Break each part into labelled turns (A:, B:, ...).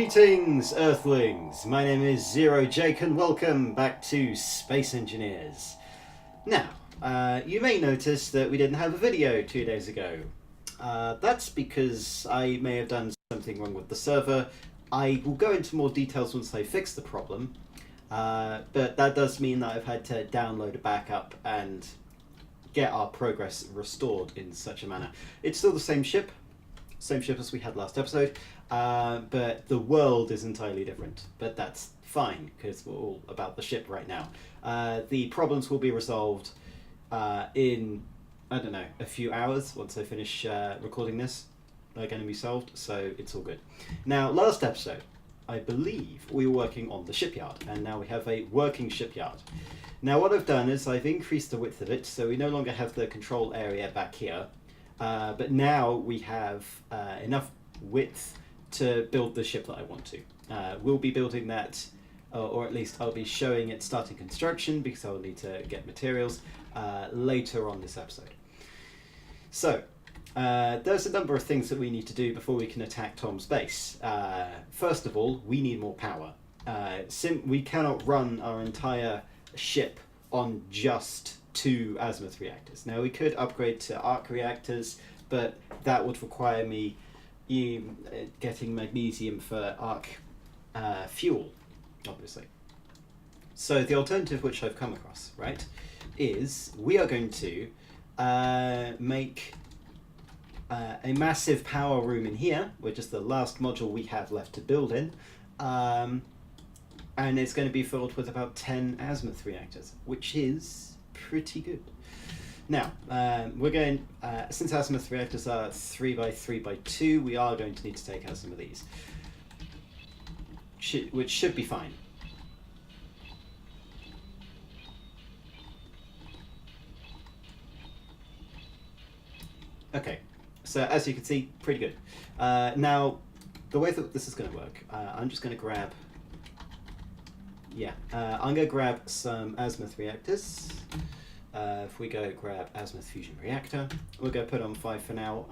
A: Greetings, Earthlings! My name is Zero Jake and welcome back to Space Engineers. Now, you may notice that we didn't have a video 2 days ago. That's because I may have done something wrong with the server. I will go into more details once I fix the problem, but that does mean that I've had to download a backup and get our progress restored in such a manner. It's still the same ship as we had last episode, but the world is entirely different. But that's fine, because we're all about the ship right now. The problems will be resolved in, I don't know, a few hours once I finish recording this. They're going to be solved, so it's all good. Now, last episode, I believe we were working on the shipyard, and now we have a working shipyard. Now, what I've done is I've increased the width of it, so we no longer have the control area back here. But now we have enough width to build the ship that I want to. We'll be building that, or at least I'll be showing it starting construction because I'll need to get materials later on this episode. So, there's a number of things that we need to do before we can attack Tom's base. First of all, we need more power. We cannot run our entire ship on just 2 azimuth reactors. Now we could upgrade to arc reactors, but that would require me getting magnesium for arc fuel, obviously. So the alternative which I've come across, right, is we are going to make a massive power room in here, which is the last module we have left to build in. And it's going to be filled with about 10 azimuth reactors, which is pretty good. Now, we're going, since azimuth reactors are 3x3x2, we are going to need to take out some of these, which should be fine. Okay, so as you can see, pretty good. Now, the way that this is going to work, I'm just going to grab, I'm going to grab some azimuth reactors. If we go grab azimuth fusion reactor, we're going to put on 5 for now.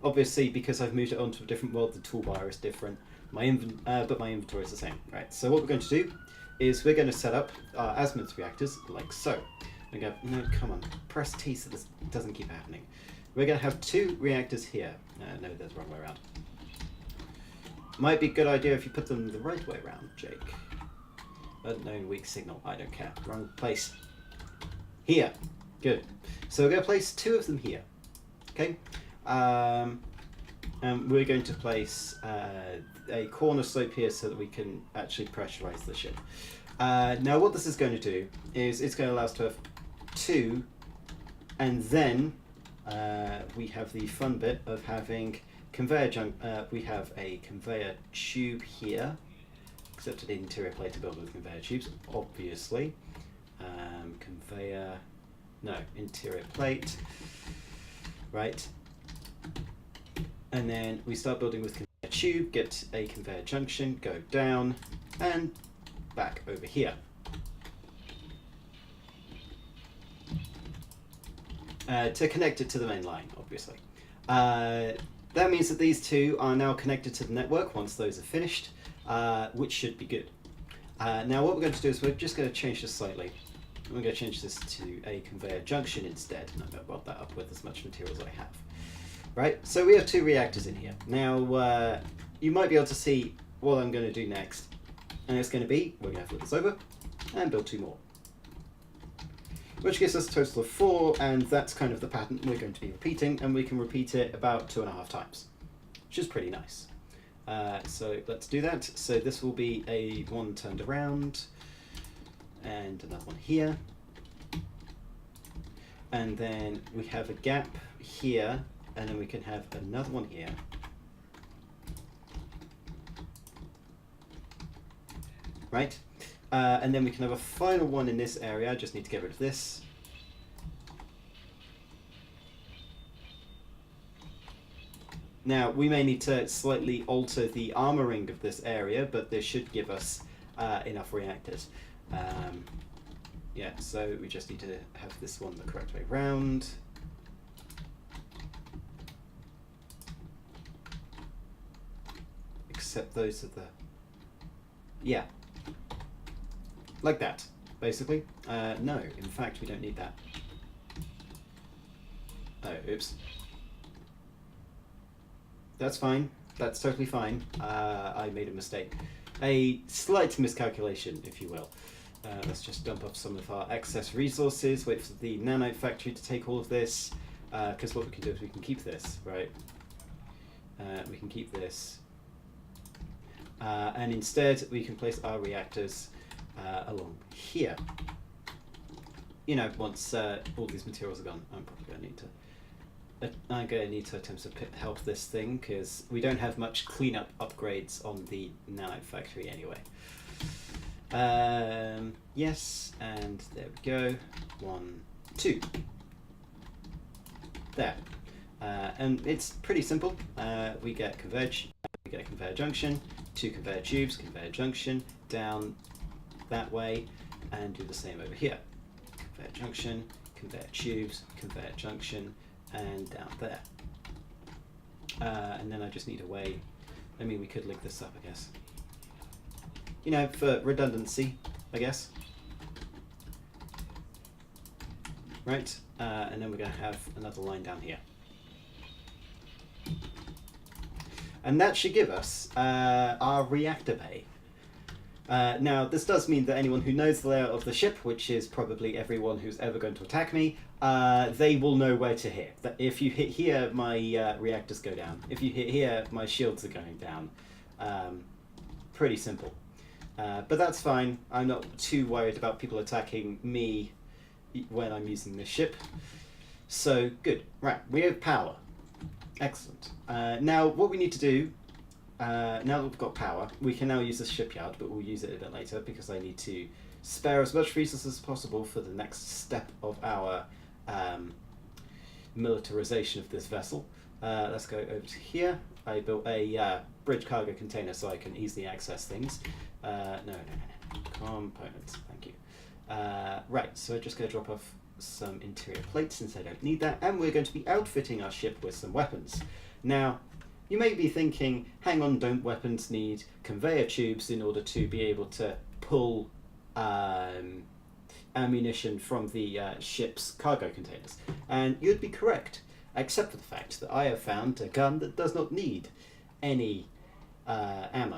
A: Obviously, because I've moved it onto a different world, the toolbar is different. But my inventory is the same. Right. So what we're going to do is we're going to set up our azimuth reactors like so. We go, no, come on, press T so this doesn't keep happening. We're going to have 2 reactors here. No, that's the wrong way around. Might be a good idea if you put them the right way around, Jake. Unknown weak signal. I don't care. Wrong place. Here. Good. So we're going to place 2 of them here. Okay. And we're going to place a corner slope here so that we can actually pressurize the ship. Now what this is going to do is it's going to allow us to have 2, and then we have the fun bit of having conveyor we have a conveyor tube here, except an interior plate to build with conveyor tubes, obviously. Interior plate, right? And then we start building with conveyor tube, get a conveyor junction, go down, and back over here. To connect it to the main line, obviously. That means that these 2 are now connected to the network once those are finished, which should be good. Now what we're going to do is we're just going to change this slightly. We're going to change this to a conveyor junction instead, and I'm going to weld that up with as much material as I have. Right, so we have 2 reactors in here. Now, you might be able to see what I'm going to do next. And it's going to be, we're going to flip this over, and build 2 more. Which gives us a total of 4, and that's kind of the pattern we're going to be repeating, and we can repeat it about 2.5 times, which is pretty nice. So let's do that. So this will be a one turned around, and another one here. And then we have a gap here, and then we can have another one here. Right? And then we can have a final one in this area. I just need to get rid of this. Now, we may need to slightly alter the armoring of this area, but this should give us enough reactors. So we just need to have this one the correct way round. except those are the... Yeah. Like that, basically. No, in fact, we don't need that. Oh, oops. That's fine. That's totally fine. I made a mistake. A slight miscalculation, if you will. Let's just dump off some of our excess resources, wait for the nanite factory to take all of this, because what we can do is we can keep this, right? We can keep this. And instead we can place our reactors along here. You know, once all these materials are gone, I'm probably going to need to attempt to help this thing, because we don't have much cleanup upgrades on the nanite factory anyway. Yes, and there we go. 1, 2. There. And it's pretty simple. We get converge, we get a conveyor junction, 2 conveyor tubes, conveyor junction, down that way, and do the same over here. Conveyor junction, conveyor tubes, conveyor junction, and down there. And then I just need a way. I mean, we could link this up, I guess. You know, for redundancy, I guess. Right, and then we're going to have another line down here. And that should give us our reactor bay. Now, this does mean that anyone who knows the layout of the ship, which is probably everyone who's ever going to attack me, they will know where to hit. That if you hit here, my reactors go down. If you hit here, my shields are going down. Pretty simple. But that's fine. I'm not too worried about people attacking me when I'm using this ship. So, good. Right, we have power. Excellent. Now, what we need to do, now that we've got power, we can now use the shipyard, but we'll use it a bit later because I need to spare as much resources as possible for the next step of our militarization of this vessel. Let's go over to here. I built a bridge cargo container so I can easily access things. No. Components, thank you. Right, so I'm just going to drop off some interior plates since I don't need that, and we're going to be outfitting our ship with some weapons. Now, you may be thinking, hang on, don't weapons need conveyor tubes in order to be able to pull ammunition from the ship's cargo containers? And you'd be correct, except for the fact that I have found a gun that does not need any ammo.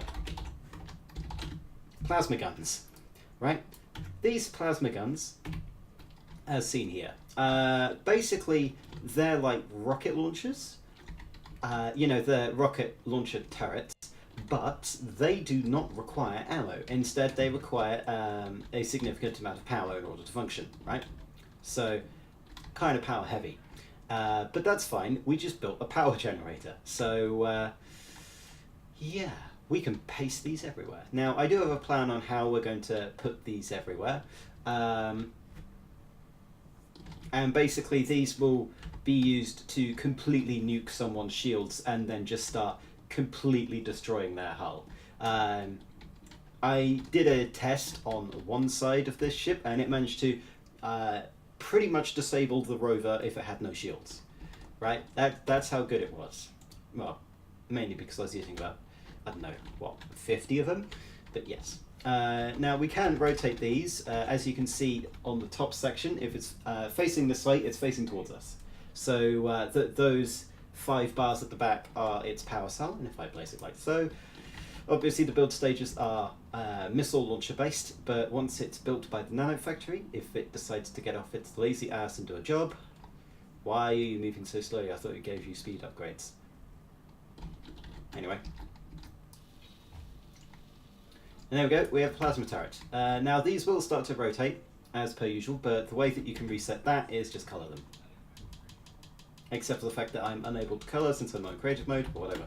A: Plasma guns, right? These plasma guns, as seen here, basically they're like rocket launchers. You know, the rocket launcher turrets, but they do not require ammo. Instead, they require a significant amount of power in order to function, right? So, kind of power heavy. But that's fine. We just built a power generator. So, yeah, we can paste these everywhere. Now, I do have a plan on how we're going to put these everywhere. And basically, these will be used to completely nuke someone's shields and then just start completely destroying their hull. I did a test on one side of this ship and it managed to pretty much disable the rover if it had no shields. Right? That's how good it was. Well, mainly because I was using about, I don't know, what, 50 of them? But yes. Now we can rotate these, as you can see on the top section. If it's facing this way, it's facing towards us. So those 5 bars at the back are its power cell, and if I place it like so, obviously the build stages are missile launcher based, but once it's built by the nano factory, if it decides to get off its lazy ass and do a job, why are you moving so slowly? I thought it gave you speed upgrades. Anyway. And there we go, we have a plasma turret. Now these will start to rotate, as per usual, but the way that you can reset that is just colour them. Except for the fact that I'm unable to colour since I'm on creative mode, or whatever.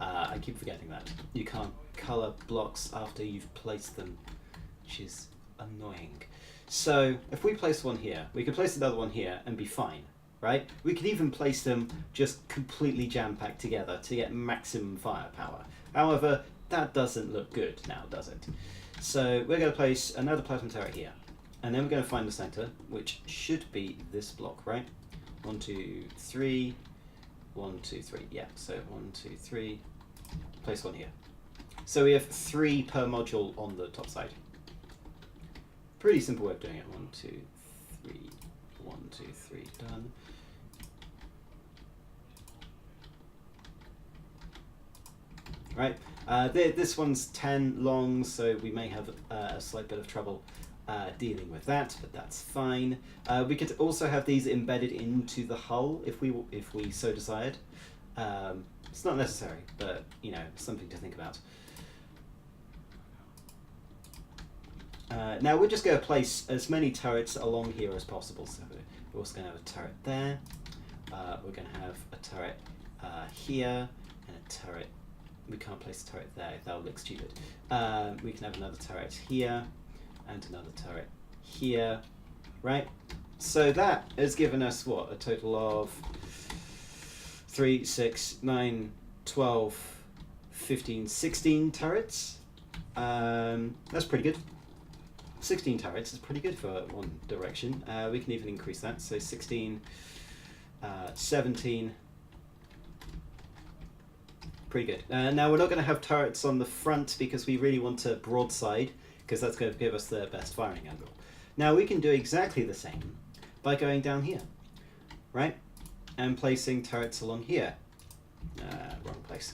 A: I keep forgetting that. You can't colour blocks after you've placed them, which is annoying. So, if we place one here, we could place another one here and be fine, right? We could even place them just completely jam-packed together to get maximum firepower. However, that doesn't look good now, does it? So, we're going to place another plasma turret here. And then we're going to find the centre, which should be this block, right? 1, 2, 3, 1, 2, 3. Yeah, so 1, 2, 3. Place one here. So we have 3 per module on the top side. Pretty simple way of doing it. 1, 2, 3, 1, 2, 3, done. Right, this one's 10 long, so we may have a slight bit of trouble dealing with that, but that's fine. We could also have these embedded into the hull if we so desired. It's not necessary, but you know, something to think about. Now we're just going to place as many turrets along here as possible. So we're also going to have a turret there. We're going to have a turret here and a turret. We can't place a turret there, that would look stupid. We can have another turret here and another turret here, right? So that has given us what, a total of 3, 6, 9, 12, 15, 16 turrets. That's pretty good. 16 turrets is pretty good for one direction. We can even increase that, so 16, 17. Pretty good. Now we're not going to have turrets on the front because we really want to broadside, because that's going to give us the best firing angle. Now we can do exactly the same by going down here, right? And placing turrets along here. Wrong place.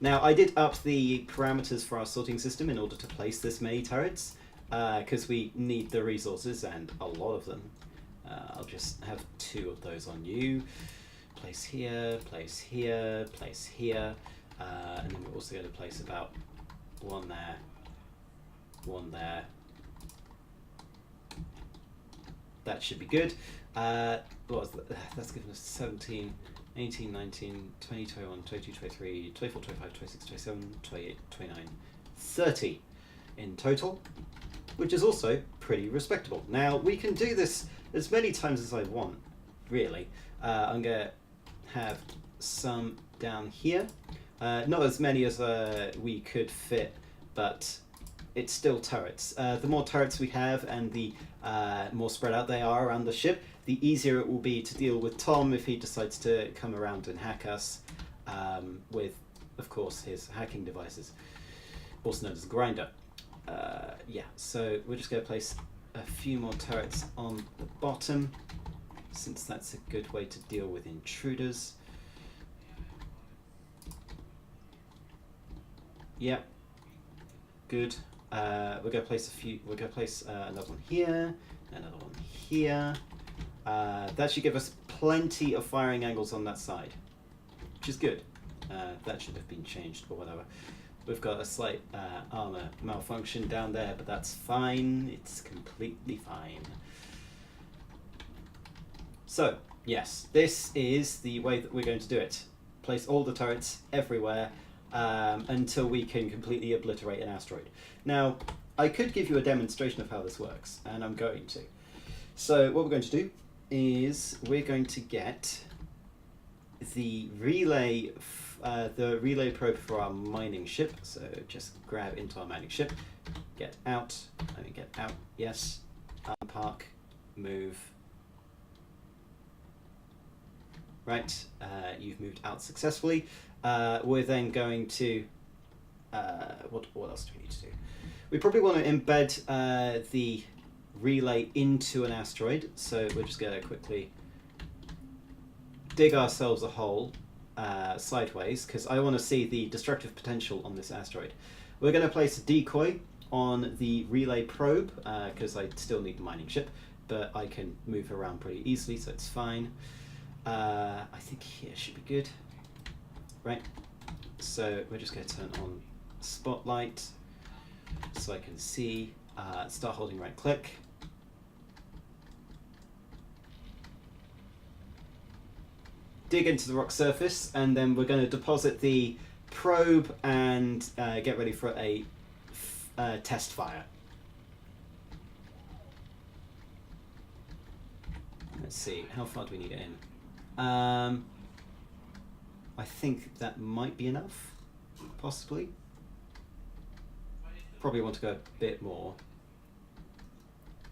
A: Now I did up the parameters for our sorting system in order to place this many turrets, because we need the resources, and a lot of them. I'll just have 2 of those on you. Place here, place here, place here, and then we're also going to place about 1 there, 1 there. That should be good. What was that? That's given us 17, 18, 19, 20, 21, 22, 23, 24, 25, 26, 27, 28, 29, 30 in total, which is also pretty respectable. Now we can do this as many times as I want, really. I'm going to have some down here. Not as many as we could fit, but it's still turrets. The more turrets we have and the more spread out they are around the ship, the easier it will be to deal with Tom if he decides to come around and hack us with, of course, his hacking devices, also known as Grinder. Yeah, so we're just going to place a few more turrets on the bottom, since that's a good way to deal with intruders. Yep, good. We're going to place another one here, another one here. That should give us plenty of firing angles on that side, which is good. That should have been changed or whatever. We've got a slight armor malfunction down there, but that's fine. It's completely fine. So, yes, this is the way that we're going to do it. Place all the turrets everywhere until we can completely obliterate an asteroid. Now, I could give you a demonstration of how this works, and I'm going to. So, what we're going to do is we're going to get the relay probe for our mining ship. So, just grab into our mining ship, get out, yes, unpark, move. Right, you've moved out successfully. We're then going to, what else do we need to do? We probably want to embed the relay into an asteroid, so we're just going to quickly dig ourselves a hole sideways, because I want to see the destructive potential on this asteroid. We're going to place a decoy on the relay probe, because I still need the mining ship, but I can move around pretty easily, so it's fine. I think here should be good. Right, so we're just going to turn on spotlight so I can see, start holding right click. Dig into the rock surface, and then we're going to deposit the probe and get ready for a test fire. Let's see, how far do we need it in? I think that might be enough, possibly. Probably want to go a bit more.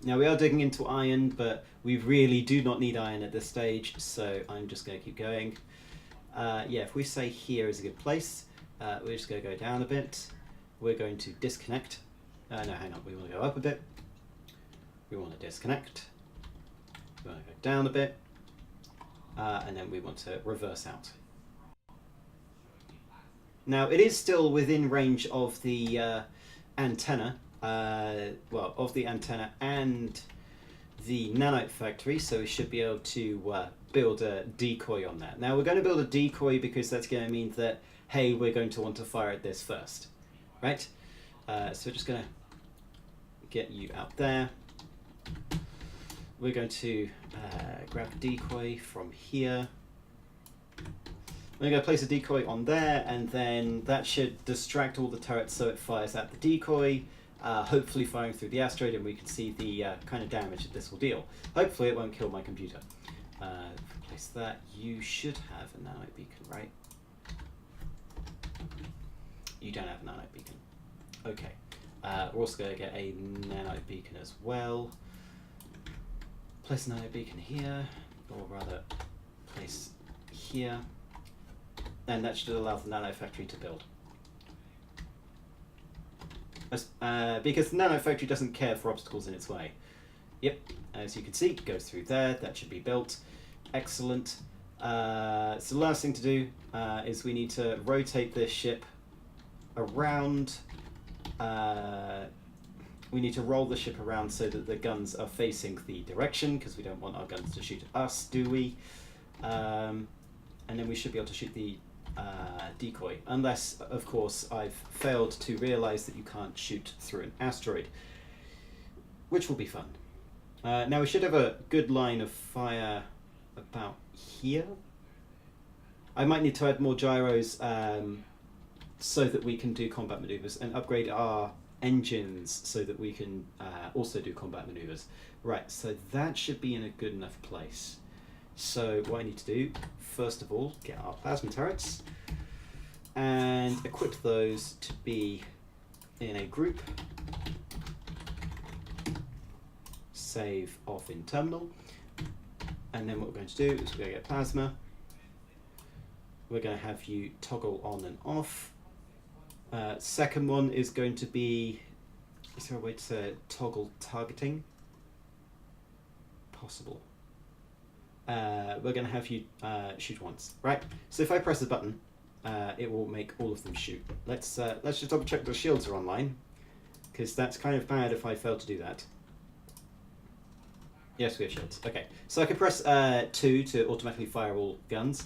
A: Now we are digging into iron, but we really do not need iron at this stage, so I'm just going to keep going. Yeah, if we say here is a good place, we're just going to go down a bit. We're going to disconnect. No, hang on. We want to go up a bit. We want to disconnect. We want to go down a bit. And then we want to reverse out. Now, it is still within range of the antenna. Well, of the antenna and the nanite factory, so we should be able to build a decoy on that. Now, we're going to build a decoy because that's going to mean that, hey, we're going to want to fire at this first, right? So we're just going to get you out there. We're going to grab a decoy from here. We're going to place a decoy on there, and then that should distract all the turrets so it fires at the decoy, hopefully firing through the asteroid, and we can see the kind of damage that this will deal. Hopefully it won't kill my computer. Place that. You should have a nanite beacon, right? You don't have a nanite beacon. Okay. We're also going to get a nanite beacon as well. Place a nanite beacon here, or rather, place here. And that should allow the nano factory to build. Because the nano factory doesn't care for obstacles in its way. Yep, as you can see, it goes through there. That should be built. Excellent. So the last thing to do is we need to rotate this ship around. We need to roll the ship around so that the guns are facing the direction, because we don't want our guns to shoot at us, do we? And then we should be able to shoot the decoy, unless, of course, I've failed to realize that you can't shoot through an asteroid, which will be fun. Now we should have a good line of fire about here. I might need to add more gyros so that we can do combat maneuvers, and upgrade our engines so that we can also do combat maneuvers. Right, so that should be in a good enough place. So what I need to do, first of all, get our plasma turrets and equip those to be in a group. Save off in terminal. And then what we're going to do is we're going to get plasma. We're going to have you toggle on and off. Second one is going to be, is there a way to toggle targeting? Possible. We're going to have you shoot once, right? So if I press the button, it will make all of them shoot. Let's just double check the shields are online, because that's kind of bad if I fail to do that. Yes, we have shields. Okay, so I can press 2 to automatically fire all guns.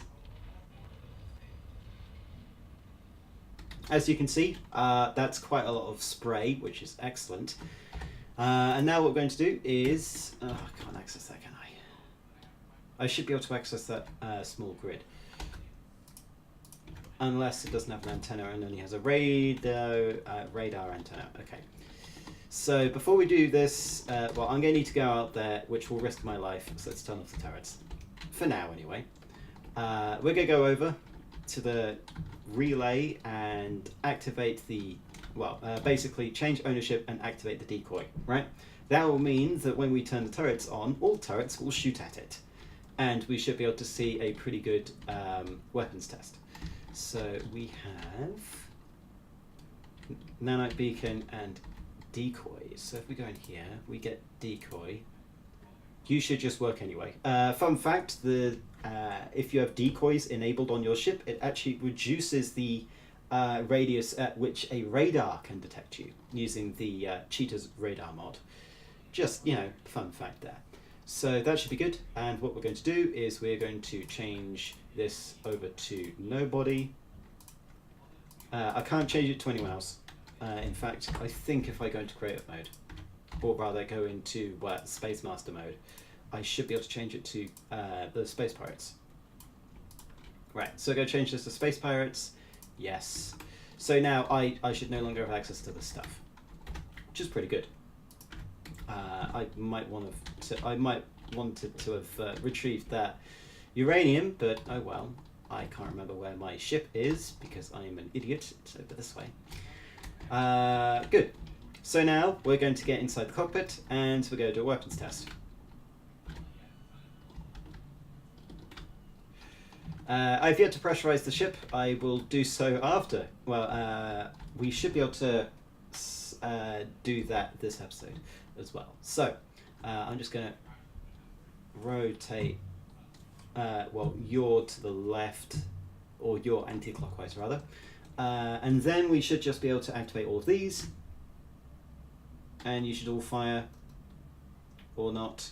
A: As you can see, that's quite a lot of spray, which is excellent. And now what we're going to do is, I can't access that, can I? I should be able to access that small grid. Unless it doesn't have an antenna and only has a radar antenna. Okay. So before we do this, well, I'm going to need to go out there, which will risk my life, so let's turn off the turrets. For now, anyway. We're going to go over to the relay and activate the, well, basically change ownership and activate the decoy, right? That will mean that when we turn the turrets on, all turrets will shoot at it. And we should be able to see a pretty good weapons test. So we have nanite beacon and decoy. So if we go in here, we get decoy. You should just work anyway. Fun fact, if you have decoys enabled on your ship, it actually reduces the radius at which a radar can detect you using the Cheetah's radar mod. Just, you know, fun fact there. So that should be good, and what we're going to do is we're going to change this over to nobody. I can't change it to anyone else. In fact, I think if I go into creative mode, or rather go into Space Master mode, I should be able to change it to the Space Pirates. Right, so go change this to Space Pirates. Yes. So now I should no longer have access to this stuff, which is pretty good. I might want to have retrieved that uranium, but oh well. I can't remember where my ship is because I am an idiot. It's over this way. Good. So now we're going to get inside the cockpit and we're going to do a weapons test. I've yet to pressurize the ship. I will do so after. Well, we should be able to do that this episode as well. So, I'm just going to rotate, well, you're to the left, or you're anti-clockwise rather. And then we should just be able to activate all of these. And you should all fire, or not.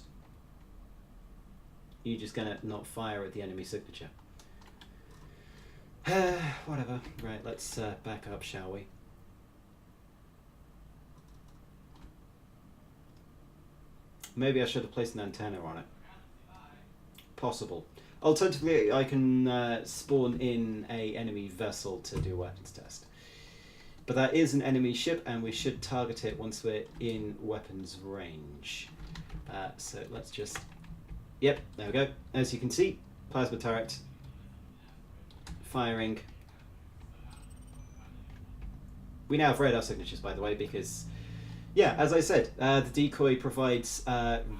A: You're just going to not fire at the enemy signature. Whatever. Right, let's back up, shall we? Maybe I should have placed an antenna on it. Possible. Alternatively, I can spawn in a enemy vessel to do a weapons test. But that is an enemy ship, and we should target it once we're in weapons range. So let's just... Yep, there we go. As you can see, plasma turret firing. We now have radar signatures, by the way, because, yeah, as I said, the decoy provides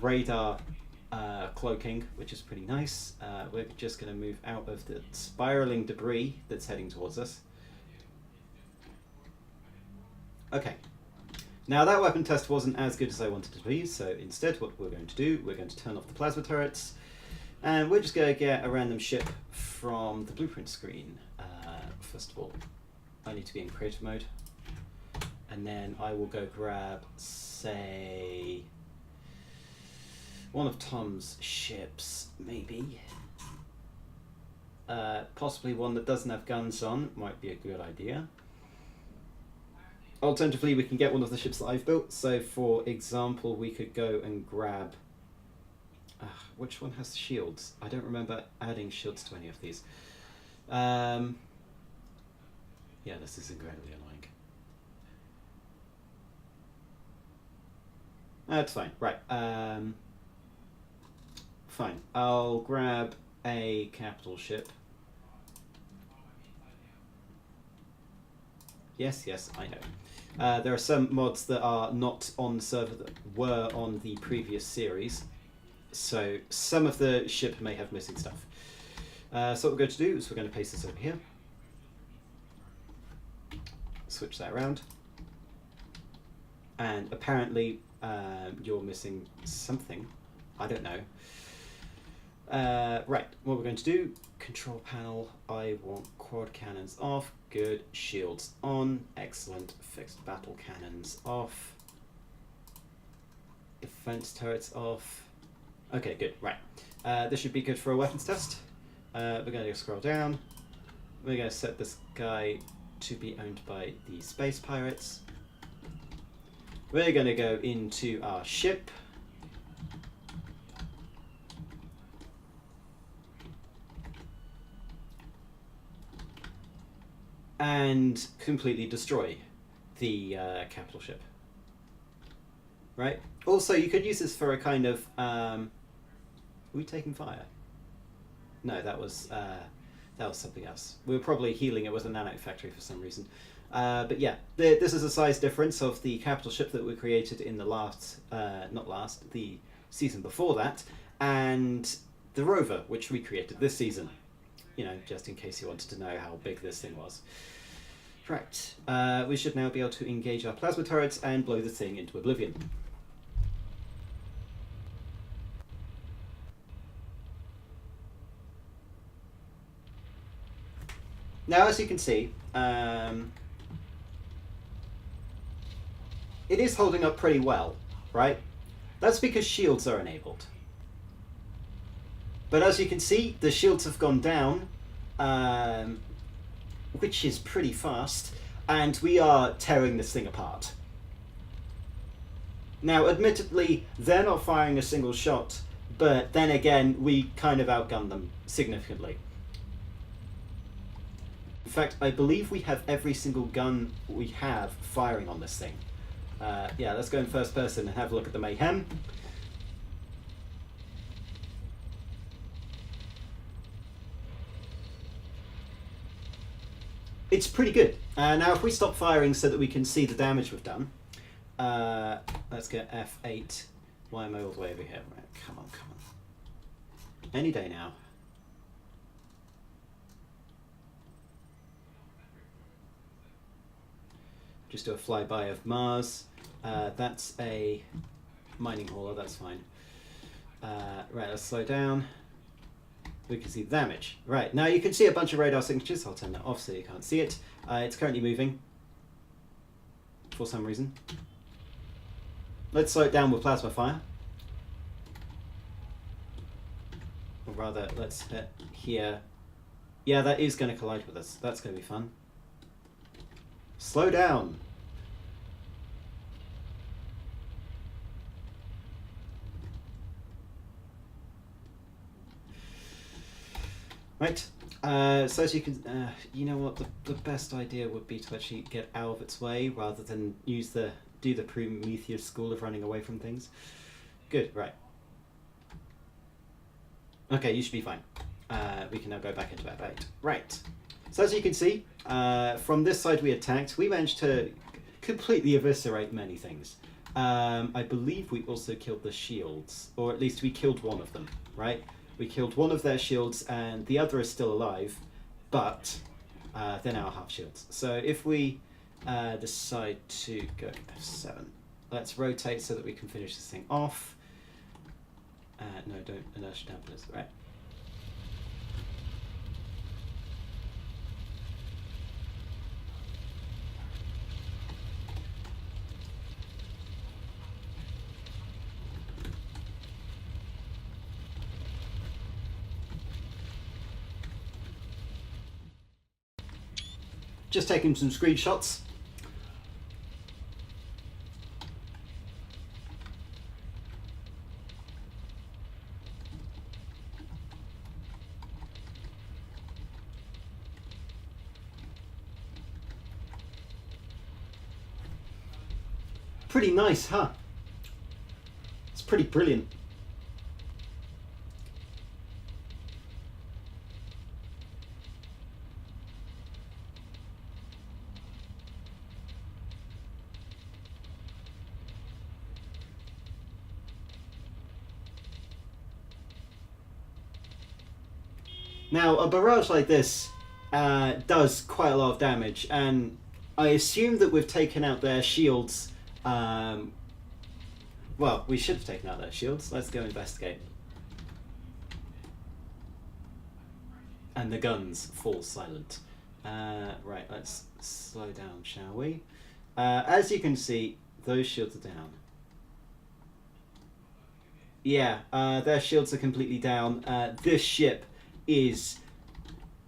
A: radar cloaking, which is pretty nice. We're just going to move out of the spiraling debris that's heading towards us. Okay. Now that weapon test wasn't as good as I wanted it to be, so instead what we're going to do, we're going to turn off the plasma turrets, and we're just going to get a random ship from the blueprint screen. First of all, I need to be in creative mode, and then I will go grab, say, one of Tom's ships, maybe. Possibly one that doesn't have guns on, might be a good idea. Alternatively, we can get one of the ships that I've built. So, for example, we could go and grab... which one has shields? I don't remember adding shields to any of these. Yeah, this is incredibly annoying. That's fine. Right. Fine. I'll grab a capital ship. Yes, I know. There are some mods that are not on the server that were on the previous series, so some of the ship may have missing stuff. So what we're going to do is we're going to paste this over here. Switch that around. And apparently you're missing something. I don't know. Right, what we're going to do, control panel, I want quad cannons off, good, shields on, excellent, fixed battle cannons off, defense turrets off, okay, good, right, this should be good for a weapons test. We're going to scroll down, we're going to set this guy to be owned by the space pirates, we're going to go into our ship, and completely destroy the capital ship. Right? Also, you could use this for a kind of... Are we taking fire? No, that was something else. We were probably healing it with a nanite factory for some reason. But yeah, this is a size difference of the capital ship that we created in the the season before that, and the rover, which we created this season. You know, just in case you wanted to know how big this thing was. Right, we should now be able to engage our plasma turrets and blow the thing into oblivion. Now, as you can see, it is holding up pretty well, right? That's because shields are enabled. But as you can see, the shields have gone down, which is pretty fast, and we are tearing this thing apart. Now, admittedly, they're not firing a single shot, but then again, we kind of outgunned them significantly. In fact, I believe we have every single gun we have firing on this thing. Yeah, let's go in first person and have a look at the mayhem. It's pretty good. Now if we stop firing so that we can see the damage we've done, let's get F8. Why am I all the way over here? Right, come on. Any day now. just do a flyby of Mars. That's a mining hauler, that's fine. Right, let's slow down. We can see the damage. Right, now you can see a bunch of radar signatures. I'll turn that off so you can't see it. It's currently moving for some reason. Let's slow it down with plasma fire. Or rather, let's hit here. Yeah, that is going to collide with us. That's going to be fun. Slow down. Right, so as you can, you know what, the best idea would be to actually get out of its way rather than do the Prometheus school of running away from things. Good, right. Okay, you should be fine. We can now go back into our bait. Right, so as you can see, from this side we attacked, we managed to completely eviscerate many things. I believe we also killed the shields, or at least we killed one of them, right? We killed one of their shields and the other is still alive, but they're now half shields. So if we decide to go F7, let's rotate so that we can finish this thing off. No, don't inertia dampeners, right? Just taking some screenshots. Pretty nice, huh? It's pretty brilliant. Now, a barrage like this does quite a lot of damage, and I assume that we've taken out their shields. Well, we should have taken out their shields. Let's go investigate. And the guns fall silent. Right, let's slow down, shall we? As you can see, those shields are down. Yeah, their shields are completely down. This ship is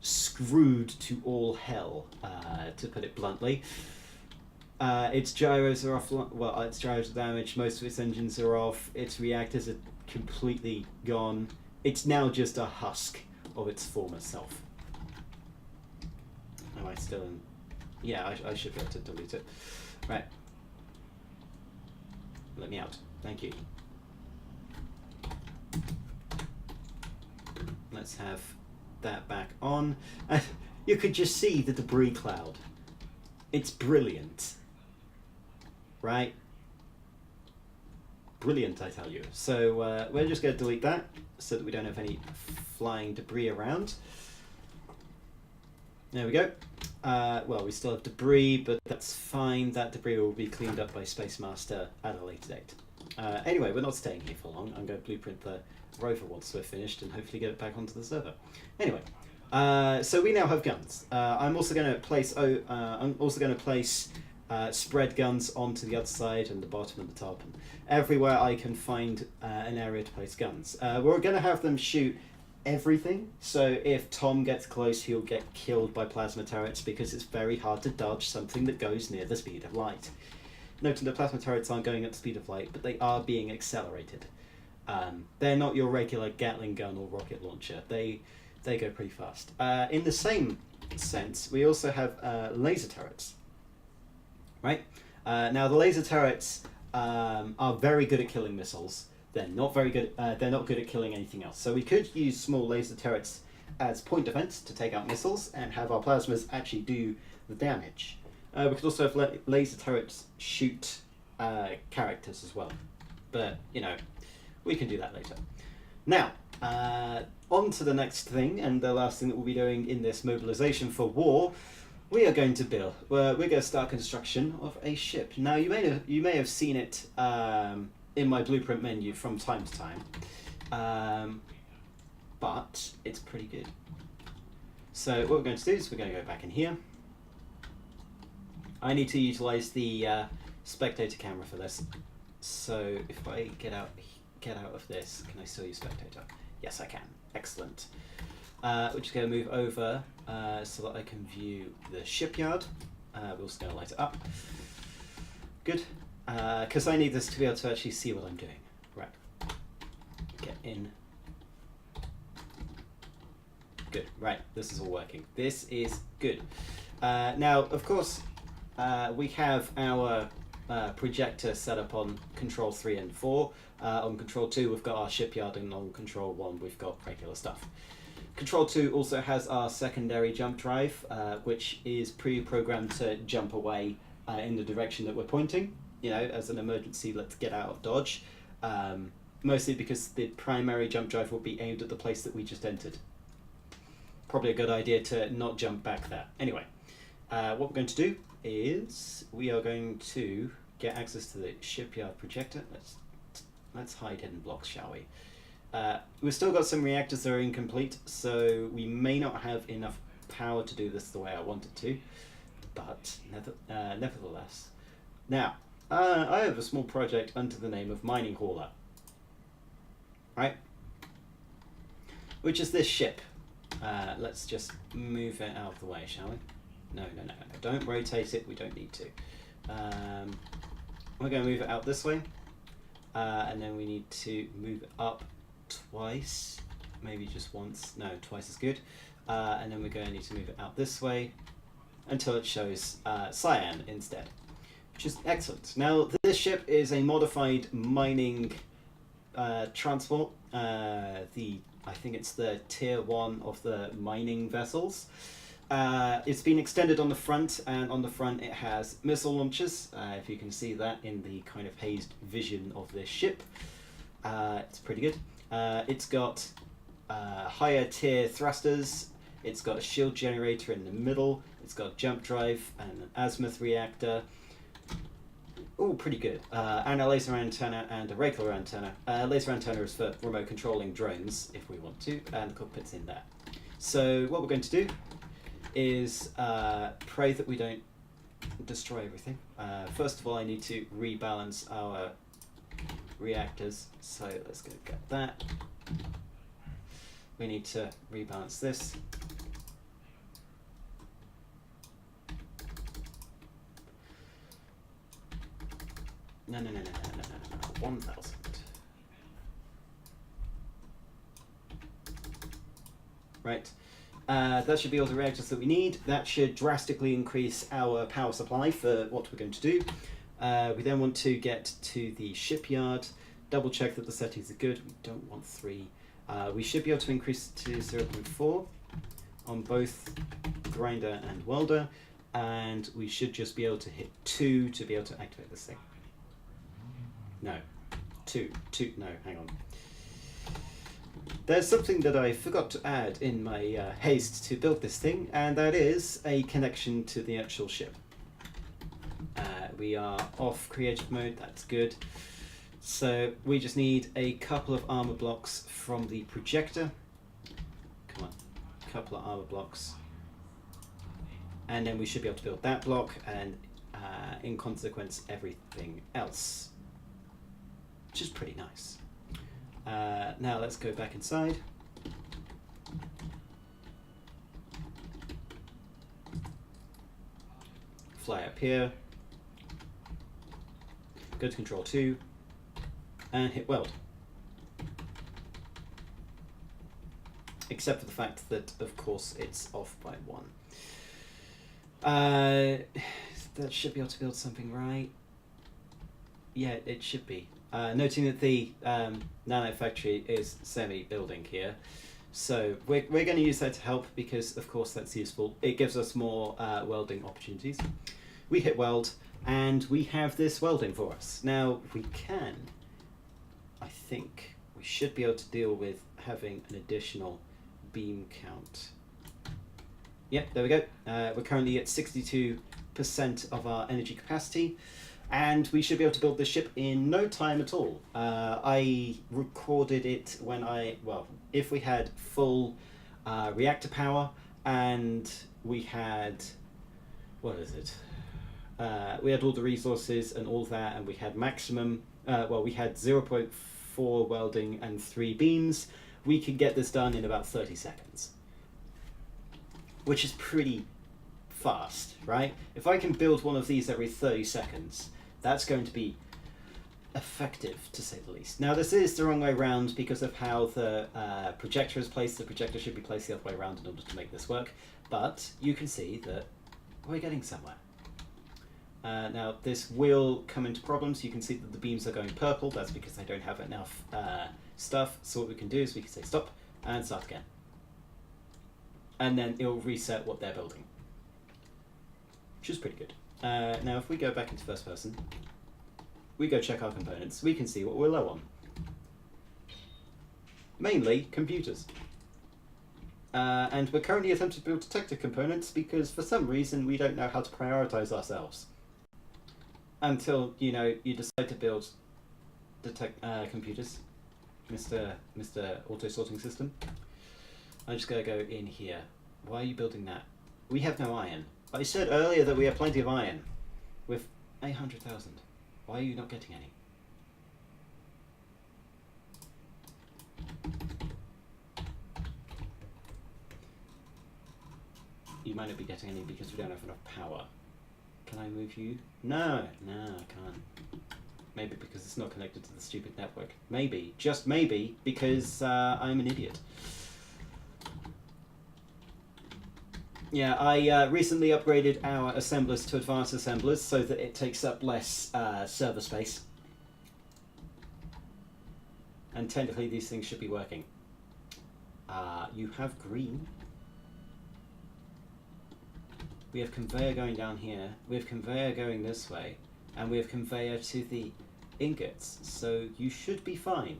A: screwed to all hell, to put it bluntly. Its gyros are off. Well, its gyros are damaged. Most of its engines are off. Its reactors are completely gone. It's now just a husk of its former self. Am I still in? Yeah, I should be able to delete it. Right. Let me out. Thank you. Let's have that back on. You could just see the debris cloud. It's brilliant. Right? Brilliant, I tell you. So we're just going to delete that so that we don't have any flying debris around. There we go. Well, we still have debris, but that's fine. That debris will be cleaned up by Space Master at a later date. Anyway, we're not staying here for long. I'm going to blueprint the rover once we're finished and hopefully get it back onto the server. Anyway, so we now have guns. I'm also going to place spread guns onto the other side and the bottom and the top and everywhere I can find an area to place guns. We're going to have them shoot everything, so if Tom gets close he'll get killed by plasma turrets because it's very hard to dodge something that goes near the speed of light. Noting that plasma turrets aren't going at the speed of light, but they are being accelerated. They're not your regular Gatling gun or rocket launcher. They go pretty fast. In the same sense, we also have laser turrets. Right? Now the laser turrets are very good at killing missiles. They're not very good. They're not good at killing anything else. So we could use small laser turrets as point defense to take out missiles and have our plasmas actually do the damage. We could also have laser turrets shoot characters as well. But you know, we can do that later. Now, on to the next thing, and the last thing that we'll be doing in this mobilization for war. we are going to build. We're going to start construction of a ship. Now you may have seen it in my blueprint menu from time to time, but it's pretty good. So what we're going to do is we're going to go back in here. I need to utilize the spectator camera for this. So if I get out of this, can I still use spectator? Yes, I can. Excellent. We're just going to move over so that I can view the shipyard. We're also going to light it up. Good. Because I need this to be able to actually see what I'm doing. Right. Get in. Good. Right. This is all working. This is good. Now, of course, we have our projector set up on control 3 and 4. On control 2 we've got our shipyard, and on control 1 we've got regular stuff. Control 2 also has our secondary jump drive, which is pre-programmed to jump away in the direction that we're pointing. You know, as an emergency, let's get out of Dodge. Mostly because the primary jump drive will be aimed at the place that we just entered. Probably a good idea to not jump back there. Anyway, what we're going to do is we are going to get access to the shipyard projector. Let's hide hidden blocks, shall we? We've still got some reactors that are incomplete, so we may not have enough power to do this the way I want it to, but nevertheless. Now, I have a small project under the name of Mining Hauler, right? Which is this ship. Let's just move it out of the way, shall we? No. Don't rotate it, we don't need to. We're going to move it out this way, and then we need to move it up twice, maybe just once. No, twice is good. And then we're going to need to move it out this way until it shows cyan instead, which is excellent. Now, this ship is a modified mining transport. I think it's the tier 1 of the mining vessels. It's been extended on the front, and on the front it has missile launchers, if you can see that in the kind of hazed vision of this ship. It's pretty good. It's got higher tier thrusters, it's got a shield generator in the middle, it's got a jump drive and an azimuth reactor. Oh, pretty good. And a laser antenna and a regular antenna. Laser antenna is for remote controlling drones if we want to, and the cockpit's in there. So what we're going to do is pray that we don't destroy everything. First of all, I need to rebalance our reactors, so let's go get that. We need to rebalance this. No, 1,000. Right. That should be all the reactors that we need. That should drastically increase our power supply for what we're going to do. We then want to get to the shipyard, double check that the settings are good. We don't want 3. We should be able to increase to 0.4 on both grinder and welder, and we should just be able to hit 2 to be able to activate this thing. No, 2, no, hang on. There's something that I forgot to add in my haste to build this thing, and that is a connection to the actual ship. We are off creative mode, that's good. So we just need a couple of armor blocks from the projector. Come on, a couple of armor blocks. And then we should be able to build that block, and in consequence everything else. Which is pretty nice. Now let's go back inside. Fly up here. Go to control 2 and hit weld. Except for the fact that, of course, it's off by 1. That should be able to build something, right? Yeah, it should be. Noting that the nano factory is semi-building here, so we're going to use that to help because, of course, that's useful. It gives us more welding opportunities. We hit weld, and we have this welding for us. Now, we can, I think, we should be able to deal with having an additional beam count. Yep, there we go. We're currently at 62% of our energy capacity, and we should be able to build this ship in no time at all. I recorded it when if we had full reactor power, and we had, what is it? We had all the resources and all that, and we had maximum, we had 0.4 welding and 3 beams. We could get this done in about 30 seconds. Which is pretty fast, right? If I can build one of these every 30 seconds, that's going to be effective, to say the least. Now, this is the wrong way around because of how the projector is placed. The projector should be placed the other way around in order to make this work, but you can see that we're getting somewhere. Now, this will come into problems. You can see that the beams are going purple. That's because they don't have enough stuff. So what we can do is we can say stop and start again. And then it'll reset what they're building, which is pretty good. Now, if we go back into first person, we go check our components, we can see what we're low on. Mainly computers. And we're currently attempting to build detector components because for some reason we don't know how to prioritize ourselves. Until, you decide to build computers, Mr. Auto Sorting System. I'm just going to go in here. Why are you building that? We have no iron. I said earlier that we have plenty of iron. With 800,000. Why are you not getting any? You might not be getting any because we don't have enough power. Can I move you? No, I can't. Maybe because it's not connected to the stupid network. Maybe, just maybe, because I'm an idiot. Yeah, I recently upgraded our assemblers to advanced assemblers so that it takes up less server space. And technically these things should be working. You have green. We have conveyor going down here. We have conveyor going this way. And we have conveyor to the ingots. So you should be fine.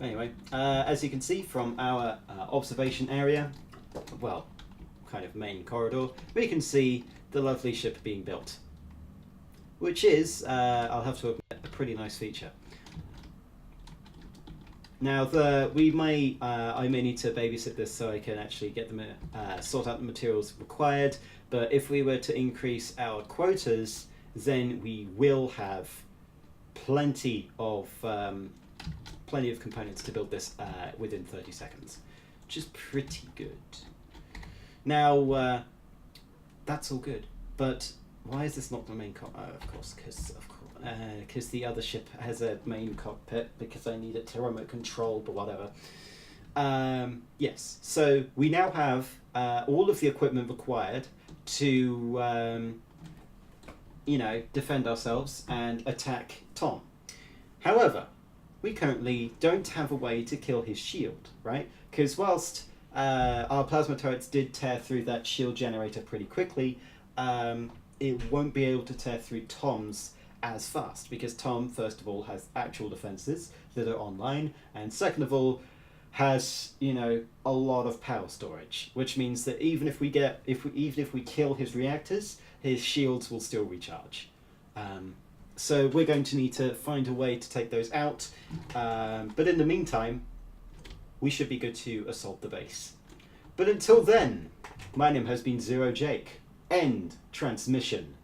A: Anyway, as you can see from our observation area, well, kind of main corridor, we can see the lovely ship being built, which is, I'll have to admit, a pretty nice feature. Now, I may need to babysit this so I can actually get them sort out the materials required. But if we were to increase our quotas, then we will have plenty of components to build this within 30 seconds, which is pretty good. Now, that's all good, but why is this not the main cockpit? Of course, because the other ship has a main cockpit, because I need it to remote control, but whatever. Yes, so we now have all of the equipment required to, defend ourselves and attack Tom. However, we currently don't have a way to kill his shield, right? Because whilst our plasma turrets did tear through that shield generator pretty quickly, it won't be able to tear through Tom's as fast, because Tom, first of all, has actual defenses that are online, and second of all, has a lot of power storage, which means that even if we kill his reactors, his shields will still recharge. So we're going to need to find a way to take those out, but in the meantime, we should be good to assault the base. But until then, my name has been Zero Jake. End transmission.